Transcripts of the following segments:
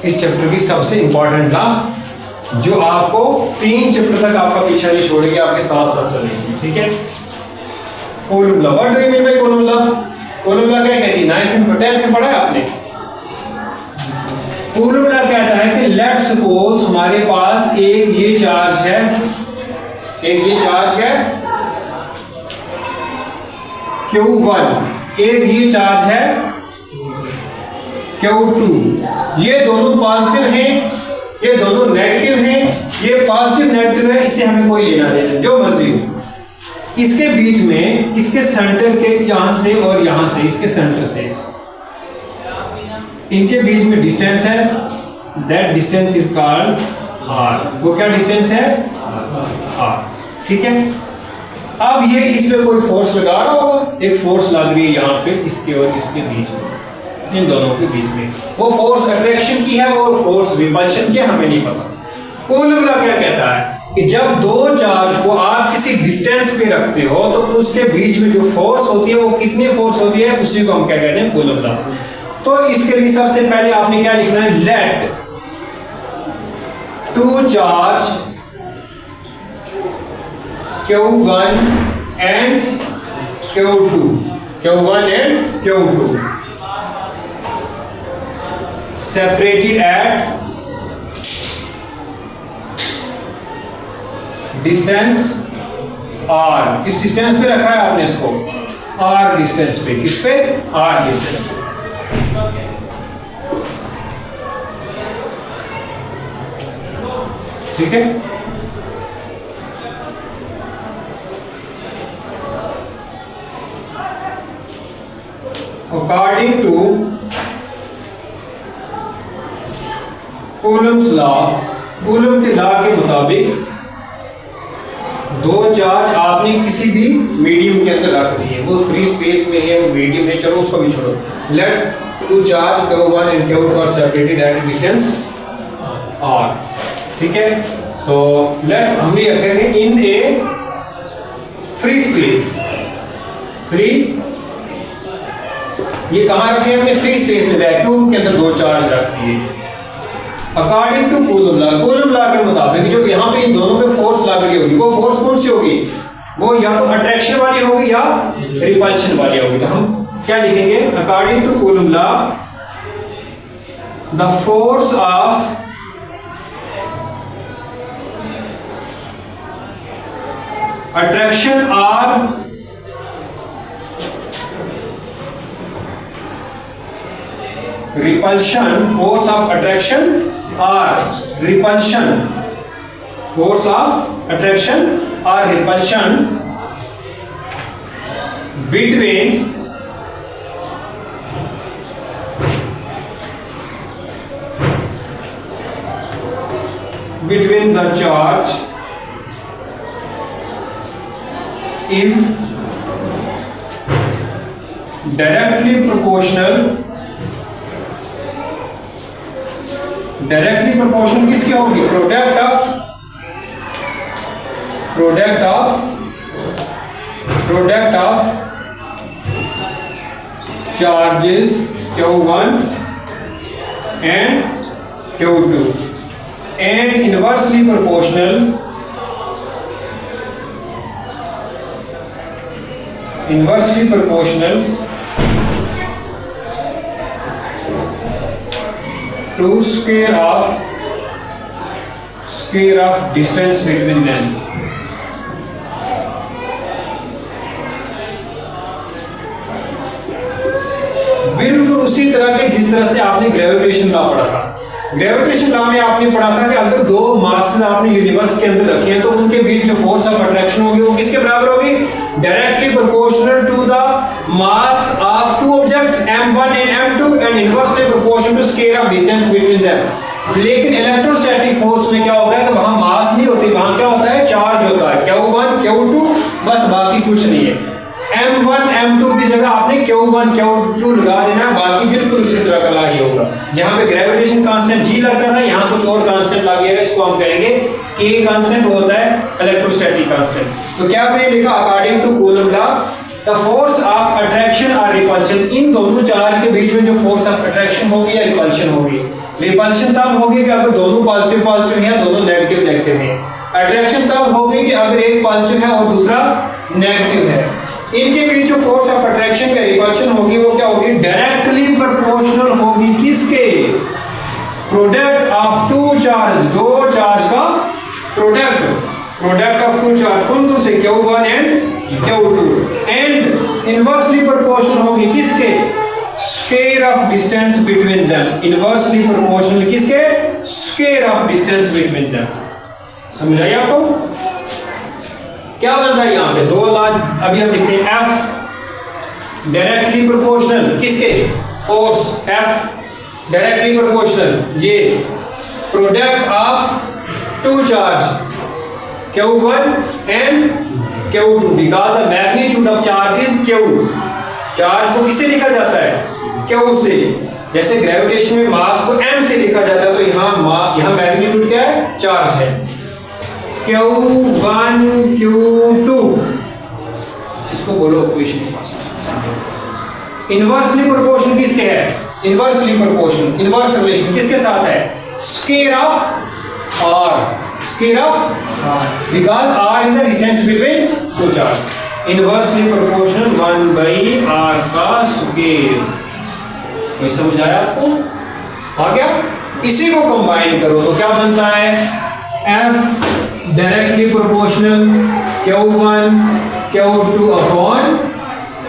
इस चैप्टर की सबसे इंपॉर्टेंट लॉ, जो आपको 3 चैप्टर तक आपका पीछा नहीं छोड़ेगी, आपके साथ साथ चलेगी। ठीक है, coulomb law. What do you mean by coulomb law? Coulomb law क्या कहती है? 9th में 10th में पढ़ा है आपने। कूलम लॉ कहता है कि लेट सपोज हमारे पास एक ये चार्ज है, एक ये चार्ज है Q1, एक ये चार्ज है Q2। ये दोनों पॉजिटिव हैं, ये दोनों नेगेटिव हैं। ये पॉजिटिव नेगेटिव है, इससे हमें कोई लेना देना, जो मर्जी हो। इसके बीच में, इसके सेंटर के यहां से और यहां से, इसके सेंटर से इनके बीच में डिस्टेंस है, that distance is called r। वो क्या डिस्टेंस है? r। ठीक है, अब ये इसमें कोई फोर्स लगा रहा होगा, एक फोर्स लग रही है यहाँ पे इसके और इसके बीच में, इन दोनों के बीच में। वो फोर्स अट्रैक्शन की है, वो फोर्स रिपल्शन की है, हमें नहीं पता। कूलम लॉ क्या कहता है कि जब दो चार्ज को आप किसी डिस्टेंस पे रखते हो तो उसके बीच में जो फोर्स होती है वो कितनी फोर्स होती है, उसी को हम क्या कहते हैं? Coulomb law. तो इसके लिए सबसे पहले आपने क्या लिखना है? Let two charge Q1 and Q2, Q1 and Q2 separated at distance r। किस डिस्टेंस पे रखा है आपने इसको? r डिस्टेंस पे। किस पे? r डिस्टेंस पे। ठीक है, according to Coulomb's law, Coulomb के लॉ के मुताबिक दो चार्ज आपने किसी भी मीडियम के अंदर रख दिए, वो फ्री स्पेस में है, मीडियम है, चलो उसको भी छोड़ो। Let two charge Q1 and Q2 are separated at distance r। ठीक है, तो लेट हमने रखेंगे in a free space. Free, ये कहां रखे हमने? फ्री स्पेस में, वैक्यूम के अंदर दो चार्ज रख दिए। According to coulomb law, coulomb law के मुताबिक जो यहाँ पे इन दोनों पे फोर्स लग रही होगी, वो फोर्स कौन सी होगी? वो या तो अट्रैक्शन वाली होगी या रिपल्शन वाली होगी। तो हम क्या लिखेंगे? According to coulomb law the force of attraction or repulsion, force of attraction or repulsion, force of attraction or repulsion between the charge is directly proportional किसकी होगी? Product of charges Q1 and Q2 and inversely proportional to square of distance between them। बिल्कुल उसी तरह के जिस तरह से आपने ग्रेविटेशन लॉ पढ़ा था। ग्रेविटेशन लॉ में आपने पढ़ा था कि अगर दो मासेस आपने यूनिवर्स के अंदर रखे हैं तो उनके बीच जो फोर्स ऑफ अट्रैक्शन होगी वो किसके बराबर होगी? Directly proportional to the mass of two object m1 and m2 and inversely proportional to square of distance between them। लेकिन इलेक्ट्रोस्टैटिक फोर्स में क्या होगा कि वहां मास नहीं होती, वहां क्या होता है? चार्ज होता है, Q1 Q2, बस बाकी कुछ नहीं है। m1 m2 की जगह आपने Q1 Q2 लगा देना, बाकी बिल्कुल उसी तरह का लॉ ही होगा। जहां पे ग्रेविटेशन कांस्टेंट g लगता था, यहाँ कुछ और कांस्टेंट लग गया, इसको हम कहेंगे k कांस्टेंट होता है इलेक्ट्रोस्टैटिक कांस्टेंट। तो क्या आपने लिखा? According to coulomb law the force of attraction और रिपल्शन, इन दोनों चार्ज के बीच में जो फोर्स ऑफ अट्रैक्शन होगी या रिपल्शन होगी रिपल्शन तब होगी कि अगर दोनों पॉजिटिव पॉजिटिव हैं, दोनों नेगेटिव नेगेटिव हैं। अट्रैक्शन तब होगी कि अगर एक पॉजिटिव है और दूसरा नेगेटिव है। इनके बीच जो फोर्स ऑफ अट्रैक्शन या रिपल्शन होगी वो क्या होगी? डायरेक्टली प्रोपोर्शनल होगी किसके? प्रोडक्ट ऑफ टू चार्ज, दो चार्ज का प्रोडक्ट ऑफ टू चार्ज कौन से? Q1 and Q2 and inversely proportional होगी किसके? Square of distance between them. Inversely proportional किसके? Square of distance between them. समझ आई आपको? क्या बनता है यहाँ पे? दो लॉ अभी हम लिखते हैं। F डायरेक्टली प्रोपोर्शनल किसके? फोर्स F डायरेक्टली प्रोपोर्शनल ये product of two charge Q1 and Q2 because the magnitude of charge is Q। Charge को किससे लिखा जाता है? Q से। जैसे ग्रेविटेशन में मास को m से लिखा जाता है, तो यहाँ मैग्नीट्यूड क्या है? चार्ज है। Q1 Q2 इसको बोलो इक्वेशन फास्ट। इनवर्सली प्रोपोर्शनल किसके है? इनवर्सली प्रोपोर्शनल, इनवर्स रिलेशन किसके साथ है? Square of r, square of because r is the distance between two charge. Inversely proportional 1/r का स्क्वायर। ये समझ आया आपको? आ गया? इसी को कंबाइन करो तो क्या बनता है? F directly proportional Q1 Q2 upon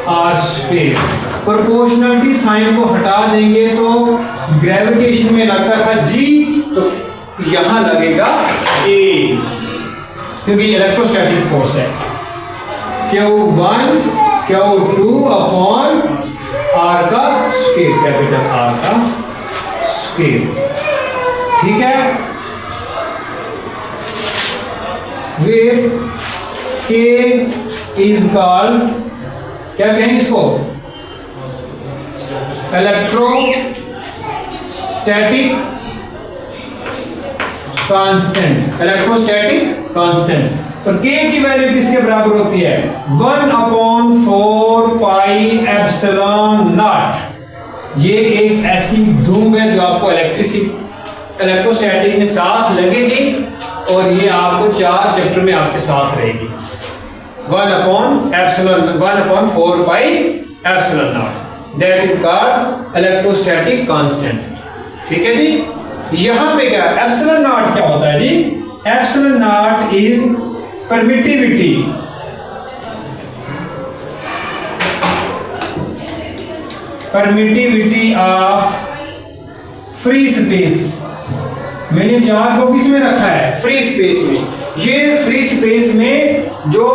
r square. Proportionality sign को हटा देंगे तो ग्रेविटेशन में लगता था G, तो यहां लगेगा A क्योंकि इलेक्ट्रोस्टैटिक फोर्स है। Q1 Q2 अपॉन r का स्क्वायर, कैपिटल R का स्क्वायर। ठीक है? where K is called, क्या कहेंगे इसको? Electrostatic constant. Electrostatic constant. तो K की वैल्यू किसके बराबर होती है? 1/4 पाई एप्सिलॉन नॉट। ये एक ऐसी धूम है जो आपको इलेक्ट्रोस्टैटिक में साथ लगेगी और ये आपको 4 चैप्टर में आपके साथ रहेगी। 1/4 पाई epsilon not, that is called electrostatic constant. ठीक है जी? यहां पे क्या एप्सिलॉन नॉट क्या होता है जी? Epsilon naught is permittivity, permittivity of free space. मैंने चार्ज को किस में रखा है? फ्री स्पेस में। ये फ्री स्पेस में जो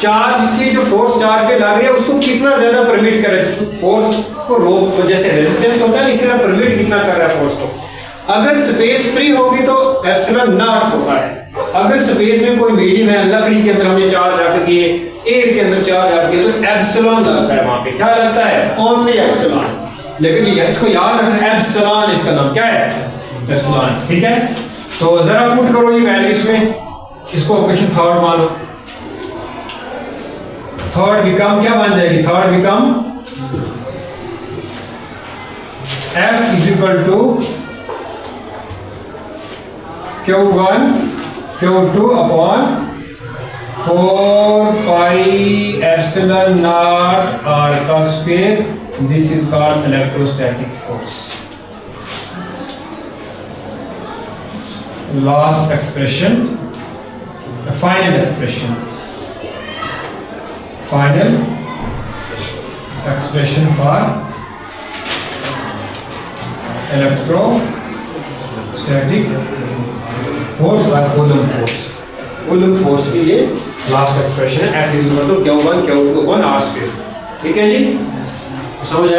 चार्ज की जो फोर्स चार्ज पे लग रही है उसको कितना ज्यादा परमिट करे, फोर्स को रोक, तो जैसे रेजिस्टेंस होता है ना, इसी तरह परमिट कितना कर रहा है फोर्स को। अगर स्पेस फ्री होगी तो एप्सिलॉन नॉट होता है। अगर स्पेस में कोई मीडियम है, लकड़ी के अंदर हमने चार्ज रख दिए, एयर के अंदर चार्ज रख दिए, तो एप्सिलॉन लगता है वहां पे। क्या लगता है? Only epsilon. लेकिन ये इसको याद रखना, एप्सिलॉन इसका नाम क्या है? एप्सिलॉन। ठीक है? तो जरा पुट करो ये वैल्यूज में, इसको इक्वेशन थर्ड मानो। थर्ड बिकम क्या बन जाएगी? Third become F is equal to Q1 Q2 upon 4 pi epsilon naught r का square. This is called electrostatic force. Last expression, final expression, final expression for electrostatic force और Coulomb force. Coulomb force की ये last expression है। F is equal to Q1 Q2 upon r square. ठीक है जी? समझ आया?